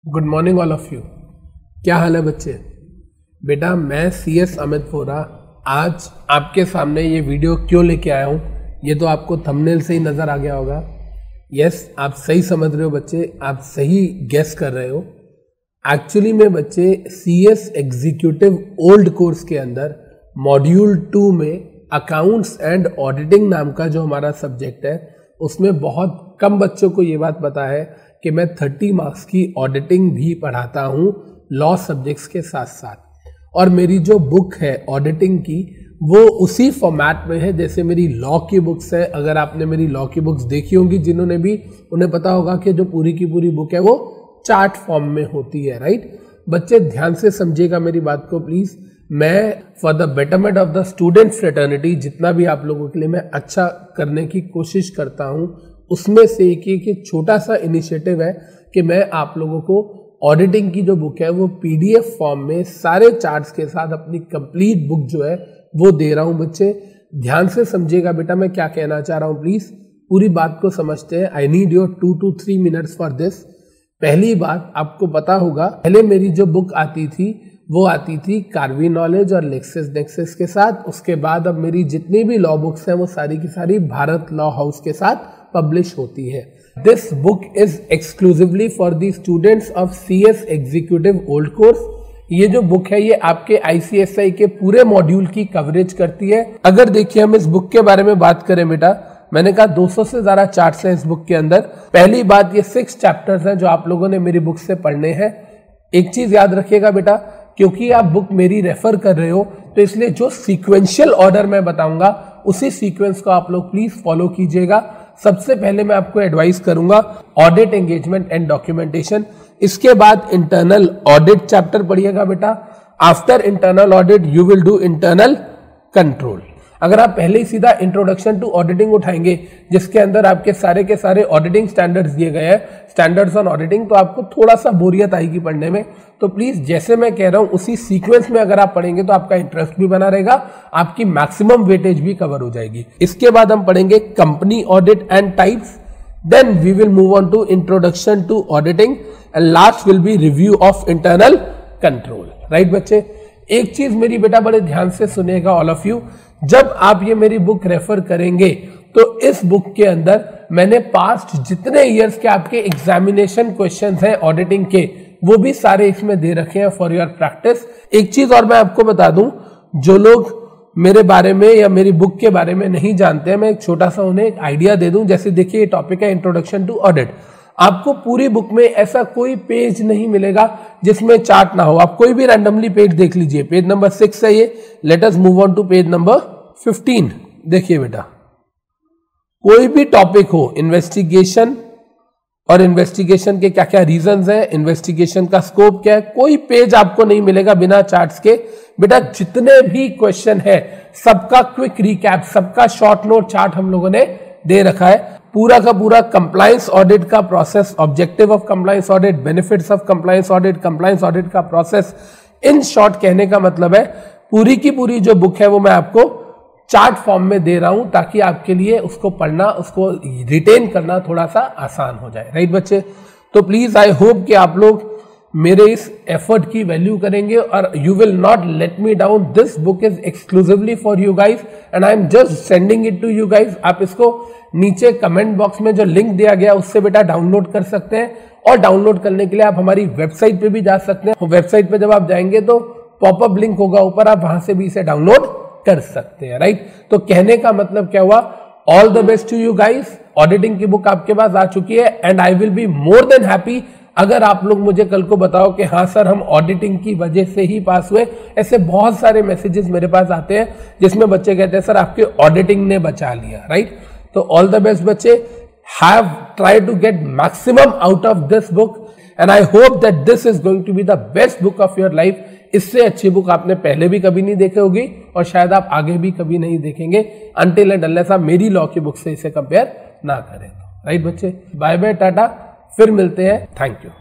Good morning all of you. क्या हाल है बच्चे? बेटा मैं CS अमित वोरा आज आपके सामने ये वीडियो क्यों लेके आया हूँ, ये तो आपको थंबनेल से ही नज़र आ गया होगा। यस, आप सही समझ रहे हो बच्चे, आप सही गेस कर रहे हो। एक्चुअली में बच्चे CS एग्जीक्यूटिव ओल्ड कोर्स के अंदर मॉड्यूल 2 में अकाउंट्स एंड ऑडिटिंग नाम का जो हमारा सब्जेक्ट है, उसमें बहुत कम बच्चों को ये बात पता है कि मैं 30 मार्क्स की ऑडिटिंग भी पढ़ाता हूँ लॉ सब्जेक्ट्स के साथ साथ। और मेरी जो बुक है ऑडिटिंग की, वो उसी फॉर्मेट में है जैसे मेरी लॉ की बुक्स है। अगर आपने मेरी लॉ की बुक्स देखी होंगी, जिन्होंने भी, उन्हें पता होगा कि जो पूरी की पूरी बुक है वो चार्ट फॉर्म में होती है। राइट बच्चे, ध्यान से समझिएगा मेरी बात को प्लीज। मैं for the betterment of the student fraternity जितना भी आप लोगों के लिए मैं अच्छा करने की कोशिश करता हूँ, उसमें से एक छोटा सा इनिशिएटिव है कि मैं आप लोगों को ऑडिटिंग की जो बुक है वो PDF फॉर्म में सारे चार्ट्स के साथ अपनी कंप्लीट बुक जो है वो दे रहा हूँ। बच्चे ध्यान से समझिएगा बेटा, मैं क्या कहना चाह रहा हूँ, प्लीज पूरी बात को समझते हैं। I need your 2 to 3 minutes for this. पहली बात, आपको पता होगा पहले मेरी जो बुक आती थी वो आती थी कार्वी नॉलेज और लेक्सिस नेक्सिस के साथ। उसके बाद अब मेरी जितनी भी लॉ बुक्स हैं वो सारी की सारी भारत लॉ हाउस के साथ पब्लिश होती है। This book is exclusively for the students of CS executive old course. ये जो बुक है ये आपके ICSI के पूरे मॉड्यूल की कवरेज करती है। अगर देखिए हम इस बुक के बारे में बात करें बेटा, मैंने कहा 200 से ज्यादा चार्ट्स हैं इस बुक के अंदर। पहली बात, ये 6 चैप्टर्स हैं जो आप लोगों ने मेरी बुक से पढ़ने हैं। एक चीज याद रखिएगा बेटा, क्योंकि आप बुक मेरी रेफर कर रहे हो तो इसलिए जो सीक्वेंशियल ऑर्डर मैं बताऊंगा उसी सीक्वेंस को आप लोग प्लीज फॉलो कीजिएगा। सबसे पहले मैं आपको एडवाइस करूंगा ऑडिट एंगेजमेंट एंड डॉक्यूमेंटेशन। इसके बाद इंटरनल ऑडिट चैप्टर पढ़िएगा बेटा। After internal audit you will do internal control. अगर आप पहले ही सीधा इंट्रोडक्शन टू ऑडिटिंग उठाएंगे जिसके अंदर आपके सारे के सारे ऑडिटिंग स्टैंडर्ड्स दिए गए हैं, स्टैंडर्ड्स ऑन ऑडिटिंग, तो आपको थोड़ा सा बोरियत आएगी पढ़ने में। तो प्लीज जैसे मैं कह रहा हूं उसी सीक्वेंस में अगर आप पढ़ेंगे तो आपका इंटरेस्ट भी बना रहेगा, आपकी मैक्सिमम वेटेज भी कवर हो जाएगी। इसके बाद हम पढ़ेंगे company audit and types, then we will move on to introduction to auditing and last will be review of internal control. Right बच्चे, एक चीज मेरी बेटा बड़े ध्यान से सुनेगा ऑल ऑफ यू, जब आप ये मेरी बुक रेफर करेंगे तो इस बुक के अंदर मैंने पास्ट जितने इयर्स के आपके एग्जामिनेशन क्वेश्चंस हैं ऑडिटिंग के, वो भी सारे इसमें दे रखे हैं फॉर योर प्रैक्टिस। एक चीज और मैं आपको बता दूं, जो लोग मेरे बारे में या मेरी बुक के बारे में नहीं जानते हैं, मैं एक छोटा सा उन्हें एक आइडिया दे दूं। जैसे देखिए, ये टॉपिक है इंट्रोडक्शन टू ऑडिट। आपको पूरी बुक में ऐसा कोई पेज नहीं मिलेगा जिसमें चार्ट ना हो। आप कोई भी रैंडमली पेज देख लीजिए। पेज नंबर 6 है ये। Let us move on to page number 15। देखिए बेटा, कोई भी टॉपिक हो, इन्वेस्टिगेशन और इन्वेस्टिगेशन के क्या क्या रीजंस हैं, इन्वेस्टिगेशन का स्कोप क्या है, कोई पेज आपको नहीं मिलेगा बिना चार्ट्स के। बेटा जितने भी क्वेश्चन है सबका क्विक रिकैप, सबका शॉर्ट नोट चार्ट हम लोगों ने दे रखा है। पूरा का पूरा कंप्लायंस ऑडिट का process, objective of compliance audit, benefits of compliance audit, compliance audit का प्रोसेस। इन शॉर्ट कहने का मतलब है पूरी की पूरी जो बुक है वो मैं आपको चार्ट फॉर्म में दे रहा हूं ताकि आपके लिए उसको पढ़ना, उसको रिटेन करना थोड़ा सा आसान हो जाए। राइट बच्चे, तो प्लीज आई होप कि आप लोग मेरे इस एफर्ट की वैल्यू करेंगे और you will not let me down. This book is exclusively for you guys and I am just sending it to you guys. आप इसको नीचे कमेंट बॉक्स में जो लिंक दिया गया उससे बेटा डाउनलोड कर सकते हैं, और डाउनलोड करने के लिए आप हमारी वेबसाइट पे भी जा सकते हैं। वेबसाइट पे जब आप जाएंगे तो पॉपअप लिंक होगा ऊपर, आप वहां से भी इसे डाउनलोड कर सकते हैं। राइट, तो कहने का मतलब क्या हुआ, all the best to you guys. Auditing की बुक आपके पास आ चुकी है and I will be more than happy अगर आप लोग मुझे कल को बताओ कि हाँ सर हम ऑडिटिंग की वजह से ही पास हुए। ऐसे बहुत सारे मैसेजेस मेरे पास आते हैं जिसमें बच्चे कहते हैं सर आपके ऑडिटिंग ने बचा लिया। राइट, तो ऑल द बेस्ट बच्चे, have try to get maximum out of this book and I hope that this is going to be the best book of your life. इससे अच्छी बुक आपने पहले भी कभी नहीं देखी होगी और शायद आप आगे भी कभी नहीं देखेंगे, अनटिल एंड अनलेस आप मेरी लॉ की बुक से इसे कंपेयर ना करें। राइट बच्चे, बाय बाय, टाटा, फिर मिलते हैं। Thank you.